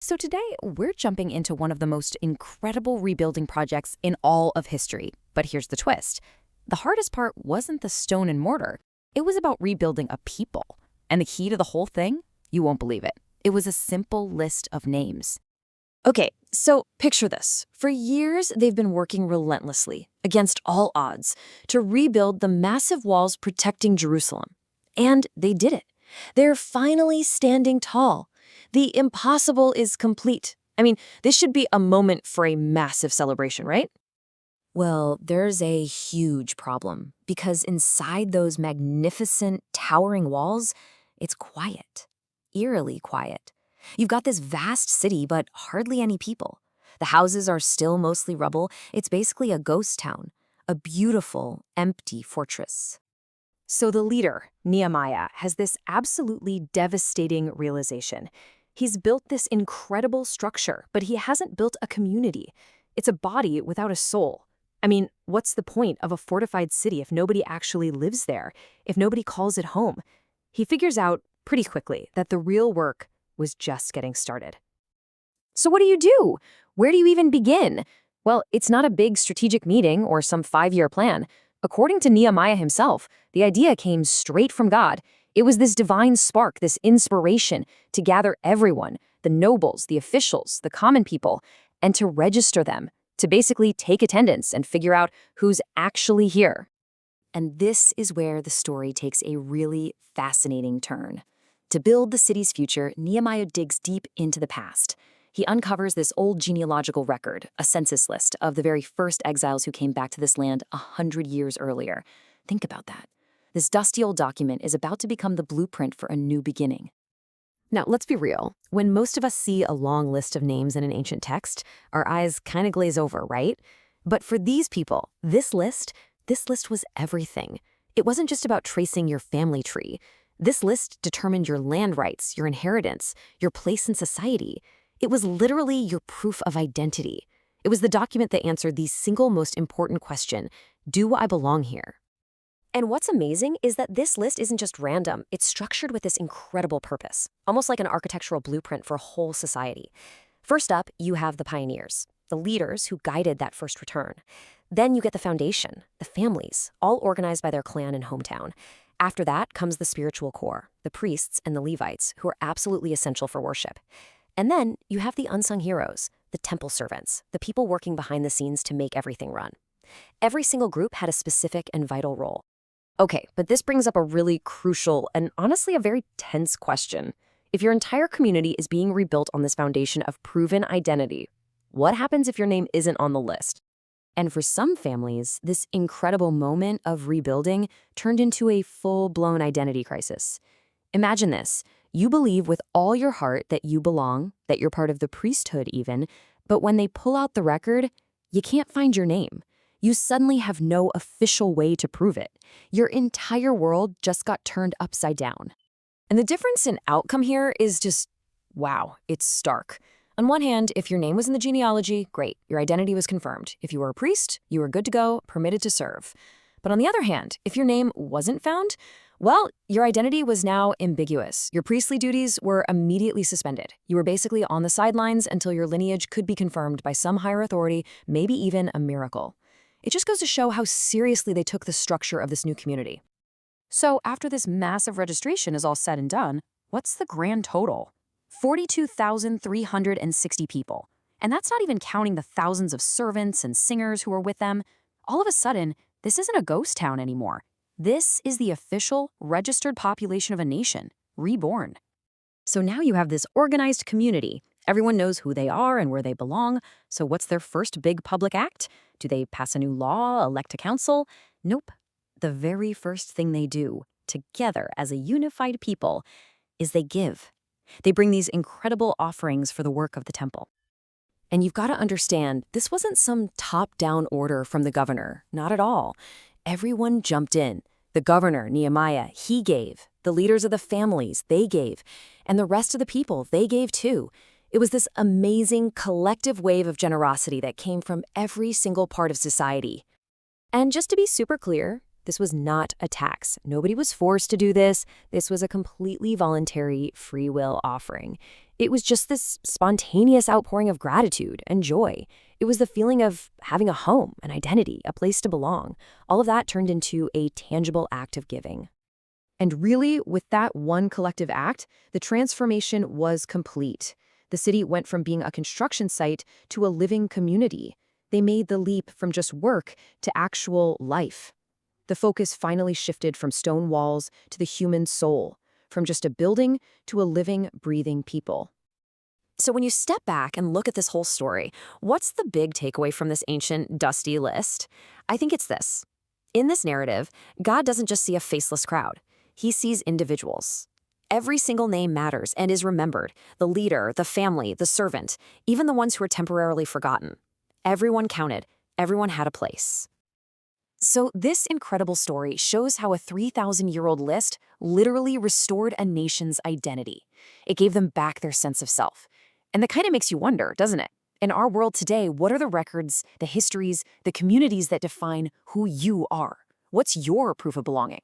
So today, we're jumping into one of the most incredible rebuilding projects in all of history. But here's the twist. The hardest part wasn't the stone and mortar. It was about rebuilding a people. And the key to the whole thing? You won't believe it. It was a simple list of names. Okay, so picture this. For years, they've been working relentlessly, against all odds, to rebuild the massive walls protecting Jerusalem. And they did it. They're finally standing tall. The impossible is complete. I mean, this should be a moment for a massive celebration, right? Well, there's a huge problem, because inside those magnificent, towering walls, it's quiet. Eerily quiet. You've got this vast city, but hardly any people. The houses are still mostly rubble. It's basically a ghost town, a beautiful, empty fortress. So the leader, Nehemiah, has this absolutely devastating realization. He's built this incredible structure, but he hasn't built a community. It's a body without a soul. I mean, what's the point of a fortified city if nobody actually lives there, if nobody calls it home? He figures out pretty quickly that the real work was just getting started. So what do? Where do you even begin? Well, it's not a big strategic meeting or some 5-year plan. According to Nehemiah himself, the idea came straight from God. It was this divine spark, this inspiration to gather everyone, the nobles, the officials, the common people, and to register them, to basically take attendance and figure out who's actually here. And this is where the story takes a really fascinating turn. To build the city's future, Nehemiah digs deep into the past. He uncovers this old genealogical record, a census list of the very first exiles who came back to this land 100 years earlier. Think about that. This dusty old document is about to become the blueprint for a new beginning. Now, let's be real. When most of us see a long list of names in an ancient text, our eyes kind of glaze over, right? But for these people, this list was everything. It wasn't just about tracing your family tree. This list determined your land rights, your inheritance, your place in society. It was literally your proof of identity. It was the document that answered the single most important question: do I belong here? And what's amazing is that this list isn't just random. It's structured with this incredible purpose, almost like an architectural blueprint for a whole society. First up, you have the pioneers, the leaders who guided that first return. Then you get the foundation, the families, all organized by their clan and hometown. After that comes the spiritual core, the priests and the Levites, who are absolutely essential for worship. And then you have the unsung heroes, the temple servants, the people working behind the scenes to make everything run. Every single group had a specific and vital role. Okay, but this brings up a really crucial and honestly a very tense question. If your entire community is being rebuilt on this foundation of proven identity, what happens if your name isn't on the list? And for some families, this incredible moment of rebuilding turned into a full-blown identity crisis. Imagine this. You believe with all your heart that you belong, that you're part of the priesthood even, but when they pull out the record, you can't find your name. You suddenly have no official way to prove it. Your entire world just got turned upside down. And the difference in outcome here is just, wow, it's stark. On one hand, if your name was in the genealogy, great, your identity was confirmed. If you were a priest, you were good to go, permitted to serve. But on the other hand, if your name wasn't found, well, your identity was now ambiguous. Your priestly duties were immediately suspended. You were basically on the sidelines until your lineage could be confirmed by some higher authority, maybe even a miracle. It just goes to show how seriously they took the structure of this new community. So after this massive registration is all said and done, what's the grand total? 42,360 people. And that's not even counting the thousands of servants and singers who are with them. All of a sudden, this isn't a ghost town anymore. This is the official, registered population of a nation, reborn. So now you have this organized community. Everyone knows who they are and where they belong. So what's their first big public act? Do they pass a new law, elect a council? Nope. The very first thing they do, together as a unified people, is they give. They bring these incredible offerings for the work of the temple. And you've got to understand, this wasn't some top-down order from the governor. Not at all. Everyone jumped in. The governor, Nehemiah, he gave. The leaders of the families, they gave. And the rest of the people, they gave too. It was this amazing collective wave of generosity that came from every single part of society. And just to be super clear, this was not a tax. Nobody was forced to do this. This was a completely voluntary free will offering. It was just this spontaneous outpouring of gratitude and joy. It was the feeling of having a home, an identity, a place to belong. All of that turned into a tangible act of giving. And really, with that one collective act, the transformation was complete. The city went from being a construction site to a living community. They made the leap from just work to actual life. The focus finally shifted from stone walls to the human soul, from just a building to a living, breathing people. So when you step back and look at this whole story, what's the big takeaway from this ancient, dusty list? I think it's this. In this narrative, God doesn't just see a faceless crowd. He sees individuals. Every single name matters and is remembered. The leader, the family, the servant, even the ones who are temporarily forgotten. Everyone counted. Everyone had a place. So this incredible story shows how a 3,000-year-old list literally restored a nation's identity. It gave them back their sense of self. And that kind of makes you wonder, doesn't it? In our world today, what are the records, the histories, the communities that define who you are? What's your proof of belonging?